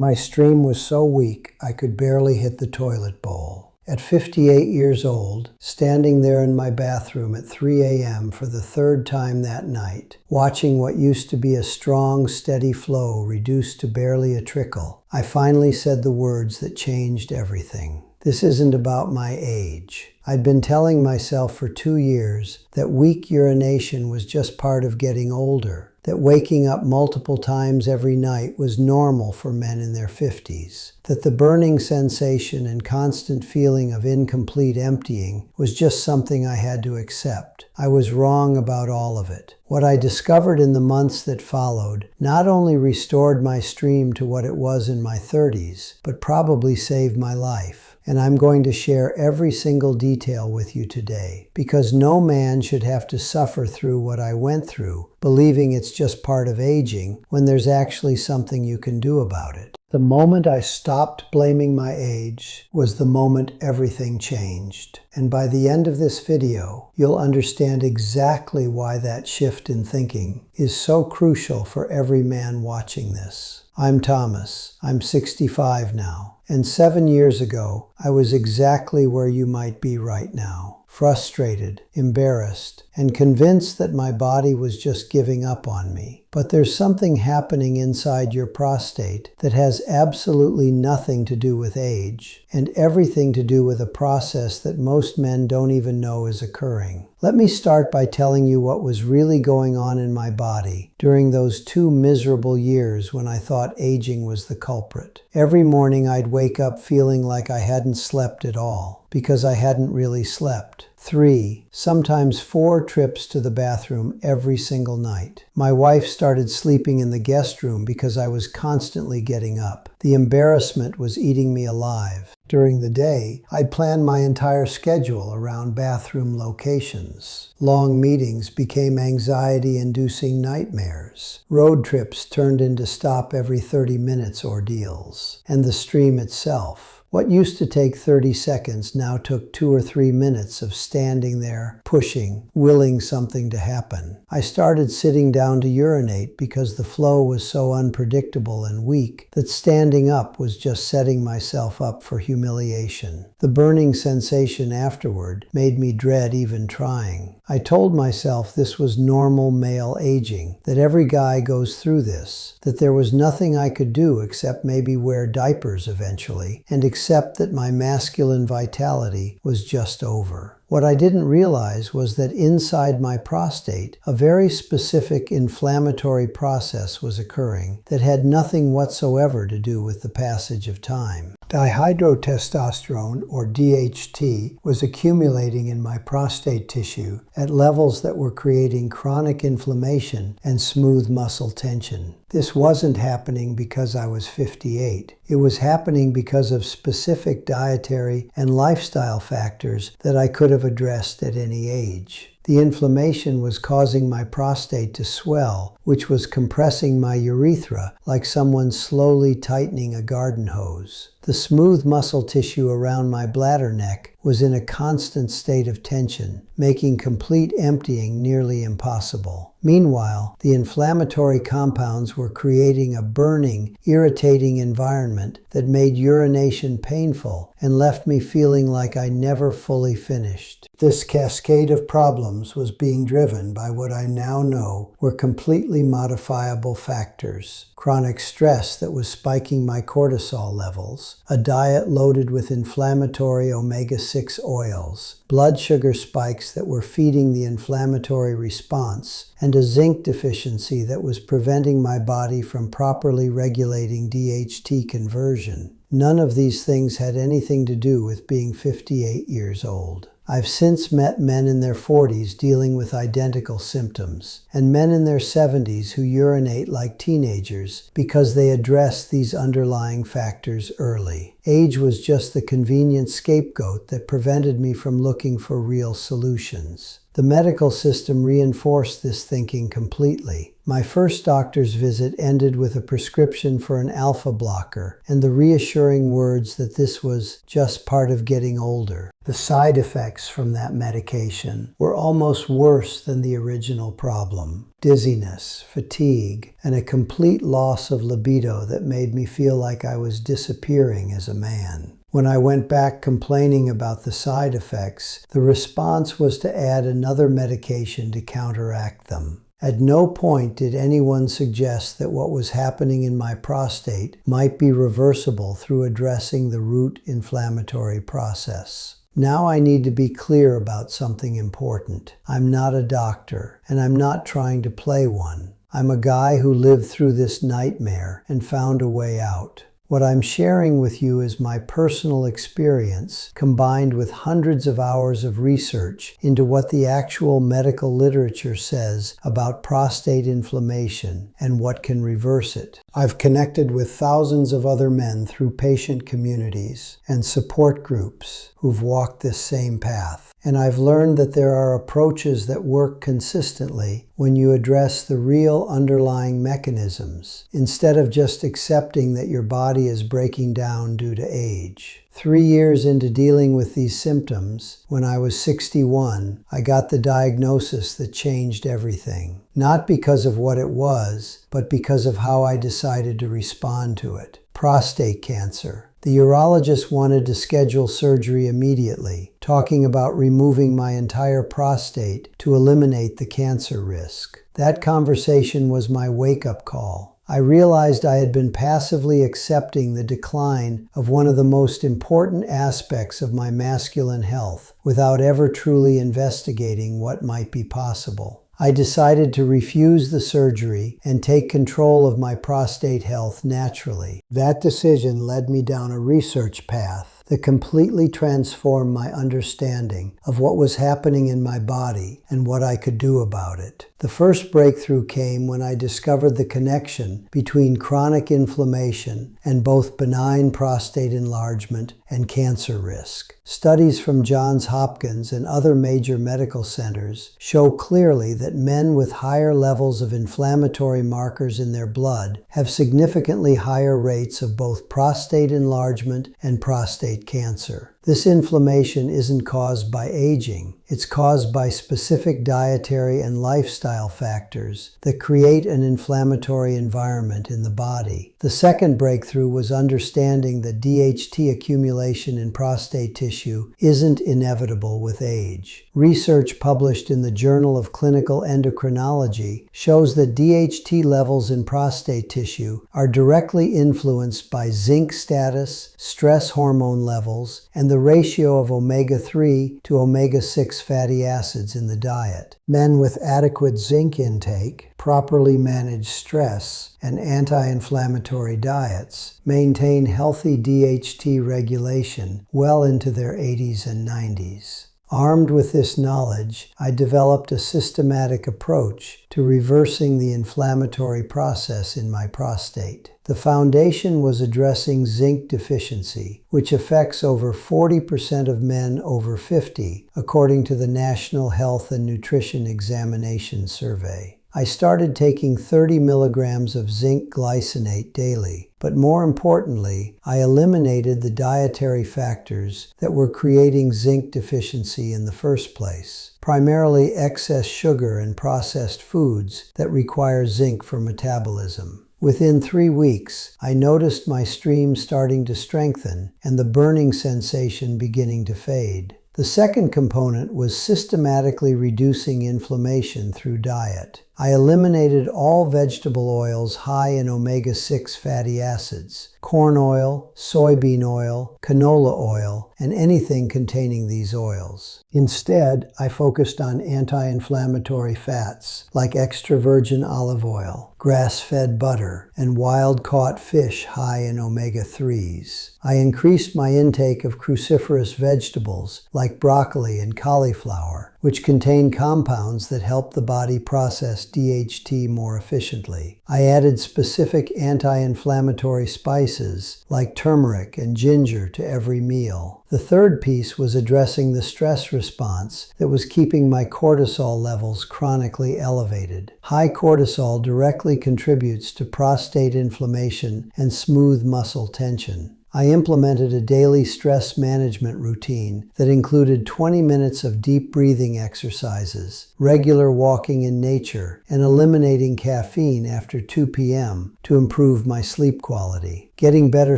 My stream was so weak I could barely hit the toilet bowl. At 58 years old, standing there in my bathroom at 3 a.m. for the third time that night, watching what used to be a strong, steady flow reduced to barely a trickle, I finally said the words that changed everything. This isn't about my age. I'd been telling myself for 2 years that weak urination was just part of getting older, that waking up multiple times every night was normal for men in their 50s, that the burning sensation and constant feeling of incomplete emptying was just something I had to accept. I was wrong about all of it. What I discovered in the months that followed not only restored my stream to what it was in my 30s, but probably saved my life. And I'm going to share every single detail with you today, because no man should have to suffer through what I went through, believing it's just part of aging, when there's actually something you can do about it. The moment I stopped blaming my age was the moment everything changed. And by the end of this video, you'll understand exactly why that shift in thinking is so crucial for every man watching this. I'm Thomas. I'm 65 now. And 7 years ago, I was exactly where you might be right now. Frustrated, embarrassed, and convinced that my body was just giving up on me. But there's something happening inside your prostate that has absolutely nothing to do with age, and everything to do with a process that most men don't even know is occurring. Let me start by telling you what was really going on in my body during those 2 miserable years when I thought aging was the culprit. Every morning I'd wake up feeling like I hadn't slept at all, because I hadn't really slept. 3, sometimes 4 trips to the bathroom every single night. My wife started sleeping in the guest room because I was constantly getting up. The embarrassment was eating me alive. During the day, I'd plan my entire schedule around bathroom locations. Long meetings became anxiety-inducing nightmares. Road trips turned into stop every 30 minutes ordeals. And the stream itself. What used to take 30 seconds now took 2 or 3 minutes of standing there, pushing, willing something to happen. I started sitting down to urinate because the flow was so unpredictable and weak that standing up was just setting myself up for humiliation. The burning sensation afterward made me dread even trying. I told myself this was normal male aging, that every guy goes through this, that there was nothing I could do except maybe wear diapers eventually, and accept that my masculine vitality was just over. What I didn't realize was that inside my prostate, a very specific inflammatory process was occurring that had nothing whatsoever to do with the passage of time. Dihydrotestosterone, or DHT, was accumulating in my prostate tissue at levels that were creating chronic inflammation and smooth muscle tension. This wasn't happening because I was 58. It was happening because of specific dietary and lifestyle factors that I could have addressed at any age. The inflammation was causing my prostate to swell, which was compressing my urethra like someone slowly tightening a garden hose. The smooth muscle tissue around my bladder neck was in a constant state of tension, making complete emptying nearly impossible. Meanwhile, the inflammatory compounds were creating a burning, irritating environment that made urination painful and left me feeling like I never fully finished. This cascade of problems was being driven by what I now know were completely modifiable factors. Chronic stress that was spiking my cortisol levels, a diet loaded with inflammatory omega-6 oils, blood sugar spikes that were feeding the inflammatory response, and a zinc deficiency that was preventing my body from properly regulating DHT conversion. None of these things had anything to do with being 58 years old. I've since met men in their 40s dealing with identical symptoms, and men in their 70s who urinate like teenagers because they address these underlying factors early. Age was just the convenient scapegoat that prevented me from looking for real solutions. The medical system reinforced this thinking completely. My first doctor's visit ended with a prescription for an alpha blocker and the reassuring words that this was just part of getting older. The side effects from that medication were almost worse than the original problem. Dizziness, fatigue, and a complete loss of libido that made me feel like I was disappearing as a man. When I went back complaining about the side effects, the response was to add another medication to counteract them. At no point did anyone suggest that what was happening in my prostate might be reversible through addressing the root inflammatory process. Now I need to be clear about something important. I'm not a doctor, and I'm not trying to play one. I'm a guy who lived through this nightmare and found a way out. What I'm sharing with you is my personal experience combined with hundreds of hours of research into what the actual medical literature says about prostate inflammation and what can reverse it. I've connected with thousands of other men through patient communities and support groups who've walked this same path. And I've learned that there are approaches that work consistently when you address the real underlying mechanisms, instead of just accepting that your body is breaking down due to age. 3 years into dealing with these symptoms, when I was 61, I got the diagnosis that changed everything. Not because of what it was, but because of how I decided to respond to it. Prostate cancer. The urologist wanted to schedule surgery immediately, talking about removing my entire prostate to eliminate the cancer risk. That conversation was my wake-up call. I realized I had been passively accepting the decline of one of the most important aspects of my masculine health without ever truly investigating what might be possible. I decided to refuse the surgery and take control of my prostate health naturally. That decision led me down a research path that completely transformed my understanding of what was happening in my body and what I could do about it. The first breakthrough came when I discovered the connection between chronic inflammation and both benign prostate enlargement and cancer risk. Studies from Johns Hopkins and other major medical centers show clearly that men with higher levels of inflammatory markers in their blood have significantly higher rates of both prostate enlargement and prostate cancer. This inflammation isn't caused by aging. It's caused by specific dietary and lifestyle factors that create an inflammatory environment in the body. The second breakthrough was understanding that DHT accumulation in prostate tissue isn't inevitable with age. Research published in the Journal of Clinical Endocrinology shows that DHT levels in prostate tissue are directly influenced by zinc status, stress hormone levels, and the ratio of omega-3 to omega-6 fatty acids in the diet. Men with adequate zinc intake, properly managed stress, and anti-inflammatory diets maintain healthy DHT regulation well into their 80s and 90s. Armed with this knowledge, I developed a systematic approach to reversing the inflammatory process in my prostate. The foundation was addressing zinc deficiency, which affects over 40% of men over 50, according to the National Health and Nutrition Examination Survey. I started taking 30 milligrams of zinc glycinate daily, but more importantly, I eliminated the dietary factors that were creating zinc deficiency in the first place, primarily excess sugar and processed foods that require zinc for metabolism. Within 3 weeks, I noticed my stream starting to strengthen and the burning sensation beginning to fade. The second component was systematically reducing inflammation through diet. I eliminated all vegetable oils high in omega-6 fatty acids, corn oil, soybean oil, canola oil, and anything containing these oils. Instead, I focused on anti-inflammatory fats like extra virgin olive oil, grass-fed butter, and wild-caught fish high in omega-3s. I increased my intake of cruciferous vegetables like broccoli and cauliflower, which contain compounds that help the body process DHT more efficiently. I added specific anti-inflammatory spices like turmeric and ginger to every meal. The third piece was addressing the stress response that was keeping my cortisol levels chronically elevated. High cortisol directly contributes to prostate inflammation and smooth muscle tension. I implemented a daily stress management routine that included 20 minutes of deep breathing exercises, regular walking in nature, and eliminating caffeine after 2 p.m. to improve my sleep quality. Getting better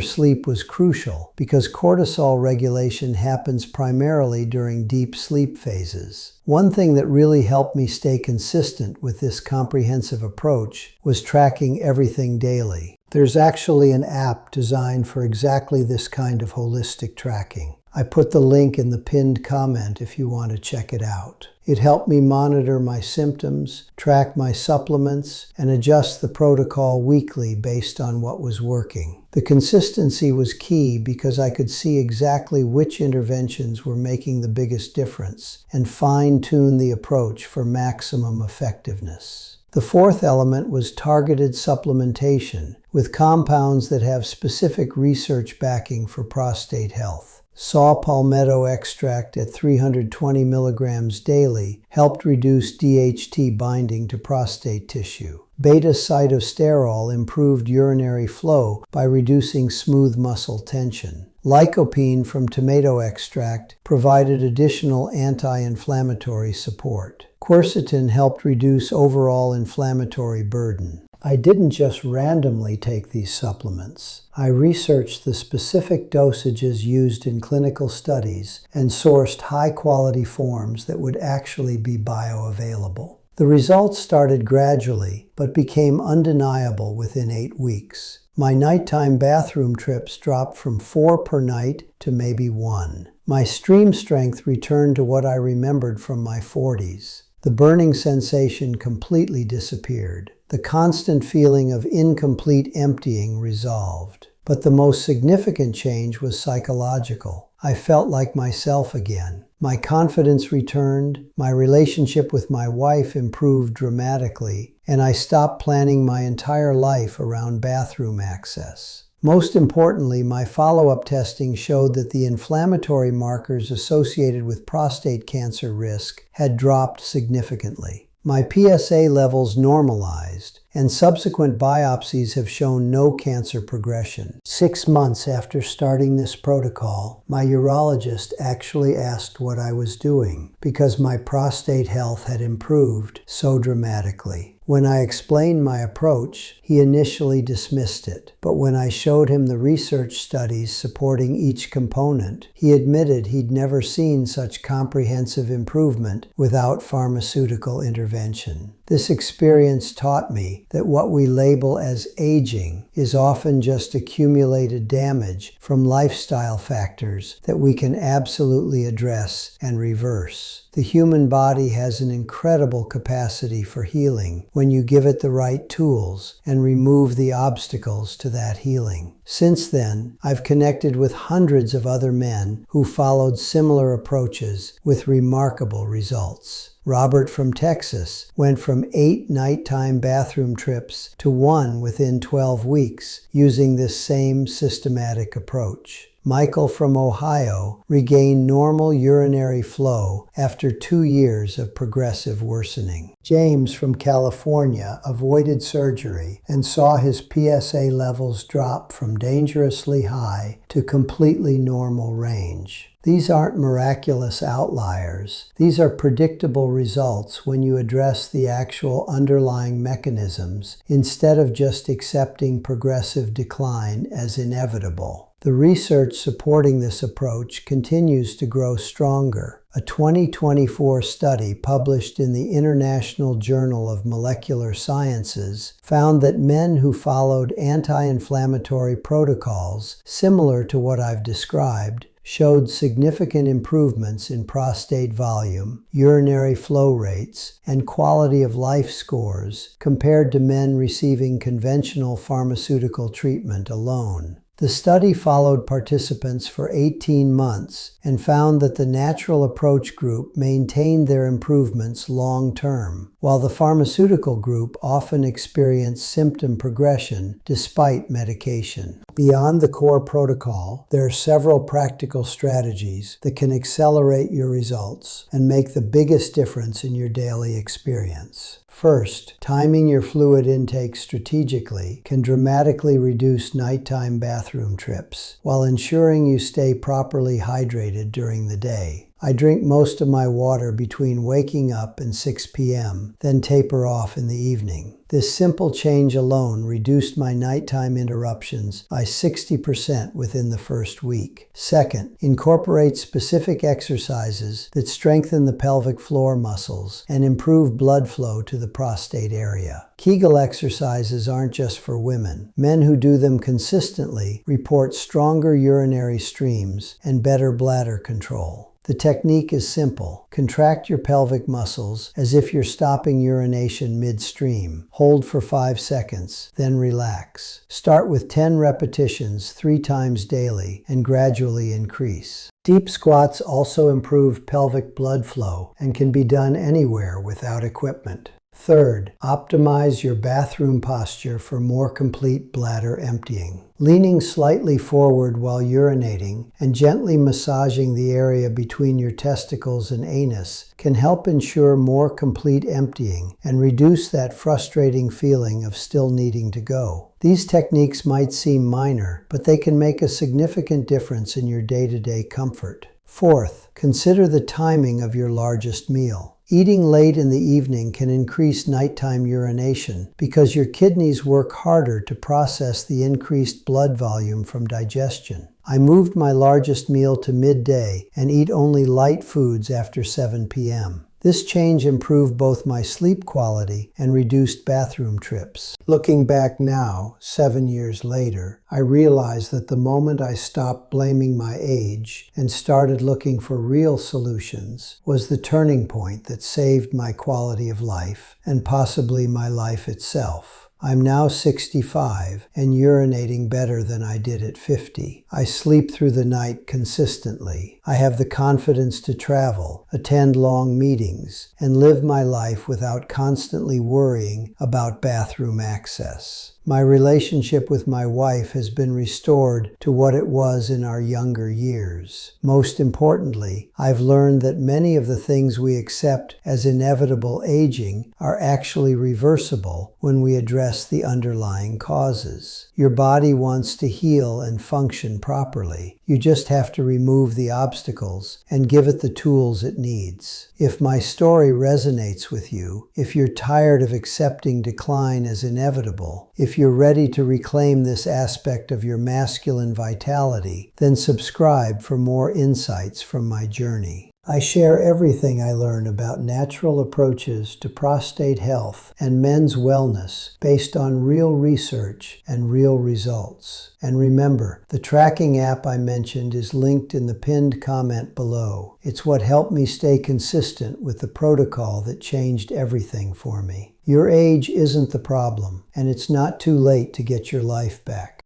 sleep was crucial because cortisol regulation happens primarily during deep sleep phases. One thing that really helped me stay consistent with this comprehensive approach was tracking everything daily. There's actually an app designed for exactly this kind of holistic tracking. I put the link in the pinned comment if you want to check it out. It helped me monitor my symptoms, track my supplements, and adjust the protocol weekly based on what was working. The consistency was key because I could see exactly which interventions were making the biggest difference and fine-tune the approach for maximum effectiveness. The fourth element was targeted supplementation with compounds that have specific research backing for prostate health. Saw palmetto extract at 320 milligrams daily helped reduce DHT binding to prostate tissue. Beta-cytosterol improved urinary flow by reducing smooth muscle tension. Lycopene from tomato extract provided additional anti-inflammatory support. Quercetin helped reduce overall inflammatory burden. I didn't just randomly take these supplements. I researched the specific dosages used in clinical studies and sourced high-quality forms that would actually be bioavailable. The results started gradually, but became undeniable within 8 weeks. My nighttime bathroom trips dropped from 4 per night to maybe 1. My stream strength returned to what I remembered from my 40s. The burning sensation completely disappeared. The constant feeling of incomplete emptying resolved. But the most significant change was psychological. I felt like myself again. My confidence returned, my relationship with my wife improved dramatically, and I stopped planning my entire life around bathroom access. Most importantly, my follow-up testing showed that the inflammatory markers associated with prostate cancer risk had dropped significantly. My PSA levels normalized, and subsequent biopsies have shown no cancer progression. 6 months after starting this protocol, my urologist actually asked what I was doing because my prostate health had improved so dramatically. When I explained my approach, he initially dismissed it, but when I showed him the research studies supporting each component, he admitted he'd never seen such comprehensive improvement without pharmaceutical intervention. This experience taught me that what we label as aging is often just accumulated damage from lifestyle factors that we can absolutely address and reverse. The human body has an incredible capacity for healing when you give it the right tools and remove the obstacles to that healing. Since then, I've connected with hundreds of other men who followed similar approaches with remarkable results. Robert from Texas went from 8 nighttime bathroom trips to 1 within 12 weeks using this same systematic approach. Michael from Ohio regained normal urinary flow after 2 years of progressive worsening. James from California avoided surgery and saw his PSA levels drop from dangerously high to completely normal range. These aren't miraculous outliers. These are predictable results when you address the actual underlying mechanisms instead of just accepting progressive decline as inevitable. The research supporting this approach continues to grow stronger. A 2024 study published in the International Journal of Molecular Sciences found that men who followed anti-inflammatory protocols similar to what I've described showed significant improvements in prostate volume, urinary flow rates, and quality of life scores compared to men receiving conventional pharmaceutical treatment alone. The study followed participants for 18 months and found that the natural approach group maintained their improvements long-term, while the pharmaceutical group often experienced symptom progression despite medication. Beyond the core protocol, there are several practical strategies that can accelerate your results and make the biggest difference in your daily experience. First, timing your fluid intake strategically can dramatically reduce nighttime bathroom trips while ensuring you stay properly hydrated during the day. I drink most of my water between waking up and 6 p.m., then taper off in the evening. This simple change alone reduced my nighttime interruptions by 60% within the first week. Second, incorporate specific exercises that strengthen the pelvic floor muscles and improve blood flow to the prostate area. Kegel exercises aren't just for women. Men who do them consistently report stronger urinary streams and better bladder control. The technique is simple. Contract your pelvic muscles as if you're stopping urination midstream. Hold for 5 seconds, then relax. Start with 10 repetitions 3 times daily and gradually increase. Deep squats also improve pelvic blood flow and can be done anywhere without equipment. Third, optimize your bathroom posture for more complete bladder emptying. Leaning slightly forward while urinating and gently massaging the area between your testicles and anus can help ensure more complete emptying and reduce that frustrating feeling of still needing to go. These techniques might seem minor, but they can make a significant difference in your day-to-day comfort. Fourth, consider the timing of your largest meal. Eating late in the evening can increase nighttime urination because your kidneys work harder to process the increased blood volume from digestion. I moved my largest meal to midday and eat only light foods after 7 p.m. This change improved both my sleep quality and reduced bathroom trips. Looking back now, 7 years later, I realized that the moment I stopped blaming my age and started looking for real solutions was the turning point that saved my quality of life and possibly my life itself. I'm now 65 and urinating better than I did at 50. I sleep through the night consistently. I have the confidence to travel, attend long meetings, and live my life without constantly worrying about bathroom access. My relationship with my wife has been restored to what it was in our younger years. Most importantly, I've learned that many of the things we accept as inevitable aging are actually reversible when we address the underlying causes. Your body wants to heal and function properly. You just have to remove the obstacles and give it the tools it needs. If my story resonates with you, if you're tired of accepting decline as inevitable, if you're ready to reclaim this aspect of your masculine vitality, then subscribe for more insights from my journey. I share everything I learn about natural approaches to prostate health and men's wellness based on real research and real results. And remember, the tracking app I mentioned is linked in the pinned comment below. It's what helped me stay consistent with the protocol that changed everything for me. Your age isn't the problem, and it's not too late to get your life back.